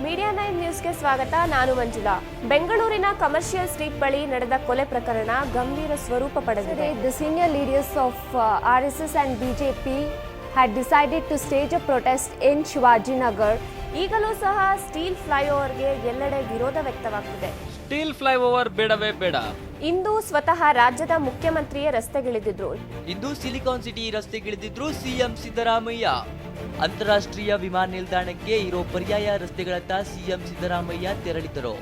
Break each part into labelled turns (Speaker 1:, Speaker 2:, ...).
Speaker 1: Media 9 ನ್ಯೂಸ್ಗೆ ಸ್ವಾಗತ. ನಾನು ಮಂಜುಳಾ. ಬೆಂಗಳೂರಿನ ಕಮರ್ಷಿಯಲ್ ಸ್ಟ್ರೀಟ್ ಬಳಿ ನಡೆದ ಕೊಲೆ ಪ್ರಕರಣ ಗಂಭೀರ ಸ್ವರೂಪ ಪಡೆದಿದೆ.
Speaker 2: The senior leaders of RSS and BJP had decided to stage a protest in Shivaji Nagar.
Speaker 1: ಈಗಲೂ ಸಹ ಸ್ಟೀಲ್ ಫ್ಲೈಓವರ್ಗೆ ಎಲ್ಲೆಡೆ ವಿರೋಧ ವ್ಯಕ್ತವಾಗ್ತಿದೆ.
Speaker 3: ಸ್ಟೀಲ್ ಫ್ಲೈಓವರ್ ಬೇಡವೇ ಬೇಡ.
Speaker 1: ಇಂದು ಸ್ವತಃ ರಾಜ್ಯದ ಮುಖ್ಯಮಂತ್ರಿಯೇ ರಸ್ತೆಗಿಳಿದಿದ್ರು.
Speaker 3: ಇಂದು ಸಿಲಿಕಾನ್ ಸಿಟಿ ರಸ್ತೆಗಿಳಿದಿದ್ರು ಸಿಎಂ ಸಿದ್ದರಾಮಯ್ಯ. ಅಂತಾರಾಷ್ಟ್ರೀಯ ವಿಮಾನ ನಿಲ್ದಾಣಕ್ಕೆ ಇರೋ ಪರ್ಯಾಯ ರಸ್ತೆಗಳತ್ತ ಸಿಎಂ ಸಿದ್ದರಾಮಯ್ಯ ತೆರಳಿದರು.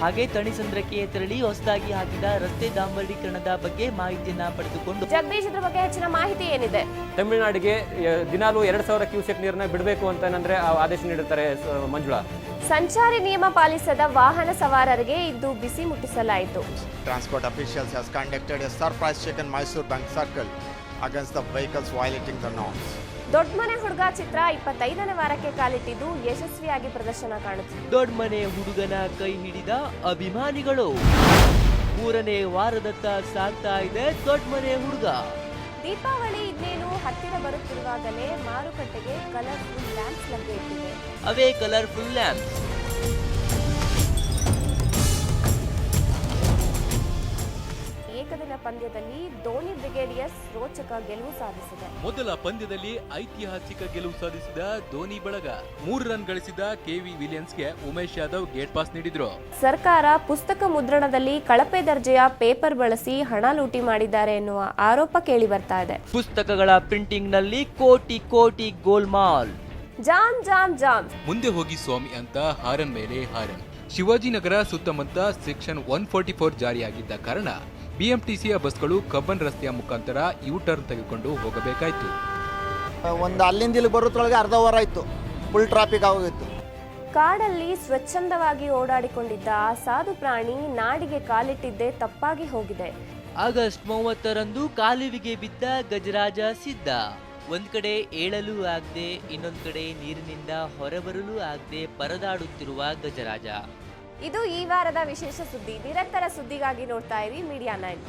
Speaker 3: ಹಾಗೆ ತಣಿಸಂದ್ರಕ್ಕೆ ತೆರಳಿ ಹೊಸದಾಗಿ ಹಾಕಿದ ರಸ್ತೆ ಡಾಂಬರೀಕರಣದ ಬಗ್ಗೆ ಮಾಹಿತಿಯನ್ನ ಪಡೆದುಕೊಂಡು
Speaker 1: ಜಗದೀಶ್, ಇದ್ರ ಬಗ್ಗೆ ಹೆಚ್ಚಿನ ಮಾಹಿತಿ ಏನಿದೆ?
Speaker 4: ತಮಿಳುನಾಡಿಗೆ ದಿನಾಲೂ 2000 ಕ್ಯೂಸೆಕ್ ನೀರನ್ನ ಬಿಡಬೇಕು ಅಂತ ಆದೇಶ ನೀಡುತ್ತಾರೆ ಮಂಜುಳಾ.
Speaker 1: ಸಂಚಾರಿ ನಿಯಮ ಪಾಲಿಸದ ವಾಹನ ಸವಾರರಿಗೆ ಇಂದು ಬಿಸಿ ಮುಟ್ಟಿಸಲಾಯಿತು.
Speaker 5: Transport officials has conducted a surprise check in Mysore Bank Circle against the vehicles violating the norms.
Speaker 1: ದೊಡ್ಡ ಮನೆ ಹುಡುಗ ಚಿತ್ರ 25ನೇ ವಾರಕ್ಕೆ ಕಾಲಿಟ್ಟಿದ್ದು ಯಶಸ್ವಿಯಾಗಿ ಪ್ರದರ್ಶನ ಕಾಣುತ್ತಿದೆ.
Speaker 3: ದೊಡ್ಡ ಮನೆ ಹುಡುಗನ ಕೈ ಹಿಡಿದ ಅಭಿಮಾನಿಗಳು 3ನೇ ವಾರದತ್ತ ಸಾಗ್ತಾ ಇದೆ ದೊಡ್ಡ ಮನೆ ಹುಡುಗ.
Speaker 1: ದೀಪಾವಳಿ ಇನ್ನೇನು ಹತ್ತಿರ ಬರುತ್ತಿರುವಾಗಲೇ ಮಾರುಕಟ್ಟೆಗೆ ಕಲರ್ಫುಲ್ ಲ್ಯಾಂಪ್ಸ್ ಲಗ್ಗೆ ಇಟ್ಟಿದೆ.
Speaker 3: ಅವೇ ಕಲರ್ಫುಲ್ ಲ್ಯಾಂಪ್ಸ್.
Speaker 1: ಏಕದಿನ ಪಂದ್ಯದಲ್ಲಿ ಧೋನಿ ಬ್ರಿಗೇಡಿಯರ್ಸ್ ರೋಚಕ ಗೆಲುವು ಸಾಧಿಸಿದೆ.
Speaker 6: ಮೊದಲ ಪಂದ್ಯದಲ್ಲಿ ಐತಿಹಾಸಿಕ ಗೆಲುವು ಸಾಧಿಸಿದ ಧೋನಿ ಬಳಗ 3 ರನ್ ಗಳಿಸಿದ ಕೆವಿ ವಿಲಿಯನ್ಸ್ಗೆ ಉಮೇಶ್ ಯಾದವ್ ಗೇಟ್ ಪಾಸ್ ನೀಡಿದ್ರು.
Speaker 1: ಸರ್ಕಾರ ಪುಸ್ತಕ ಮುದ್ರಣದಲ್ಲಿ ಕಳಪೆ ದರ್ಜೆಯ ಪೇಪರ್ ಬಳಸಿ ಹಣ ಲೂಟಿ ಮಾಡಿದ್ದಾರೆ ಎನ್ನುವ ಆರೋಪ ಕೇಳಿ ಬರ್ತಾ ಇದೆ.
Speaker 3: ಪುಸ್ತಕಗಳ ಪ್ರಿಂಟಿಂಗ್ ನಲ್ಲಿ ಕೋಟಿ ಕೋಟಿ ಗೋಲ್ಮಾಲ್.
Speaker 1: Jam jam jam.
Speaker 6: ಮುಂದೆ ಹೋಗಿ ಸ್ವಾಮಿ ಅಂತ ಹಾರನ್ ಮೇಲೆ ಹಾರನ್. ಶಿವಾಜಿನಗರ ಸುತ್ತಮುತ್ತ ಸೆಕ್ಷನ್ 144 ಜಾರಿಯಾಗಿದ್ದ ಕಾರಣ ಬಿಎಂಟಿಸಿಯ ಬಸ್ಗಳು ಕಬ್ಬನ್ ರಸ್ತೆಯ ಮುಖಾಂತರ ಯೂ ಟರ್ನ್ ತೆಗೆದುಕೊಂಡು ಹೋಗಬೇಕಾಯಿತು.
Speaker 5: ಒಂದು ಅಲ್ಲಿಂದ ಇಲ್ಲಿ ಬರೋದ್ರೊಳಗೆ ಅರ್ಧ ಅವರ್ ಆಯಿತು, ಫುಲ್ ಟ್ರಾಫಿಕ್ ಆಗೋಗಿತ್ತು.
Speaker 1: ಕಾಡಲ್ಲಿ ಸ್ವಚ್ಛಂದವಾಗಿ ಓಡಾಡಿಕೊಂಡಿದ್ದ ಆ ಸಾಧು ಪ್ರಾಣಿ ನಾಡಿಗೆ ಕಾಲಿಟ್ಟಿದ್ದೇ ತಪ್ಪಾಗಿ ಹೋಗಿದೆ.
Speaker 3: ಆಗಸ್ಟ್ 30ರಂದು ಕಾಲುವೆಗೆ ಬಿದ್ದ ಗಜರಾಜ ಸಿದ್ಧ. ಒಂದ್ ಕಡೆ ಏಳಲು ಆಗದೆ ಇನ್ನೊಂದ್ ಕಡೆ ನೀರಿನಿಂದ ಹೊರಬರಲು ಆಗದೆ ಪರದಾಡುತ್ತಿರುವ ಗಜರಾಜ.
Speaker 1: ಇದು ಈ ವಾರದ ವಿಶೇಷ ಸುದ್ದಿ. ನಿರಂತರ ಸುದ್ದಿಗಾಗಿ ನೋಡ್ತಾ ಇರಿ ಮೀಡಿಯಾ 9.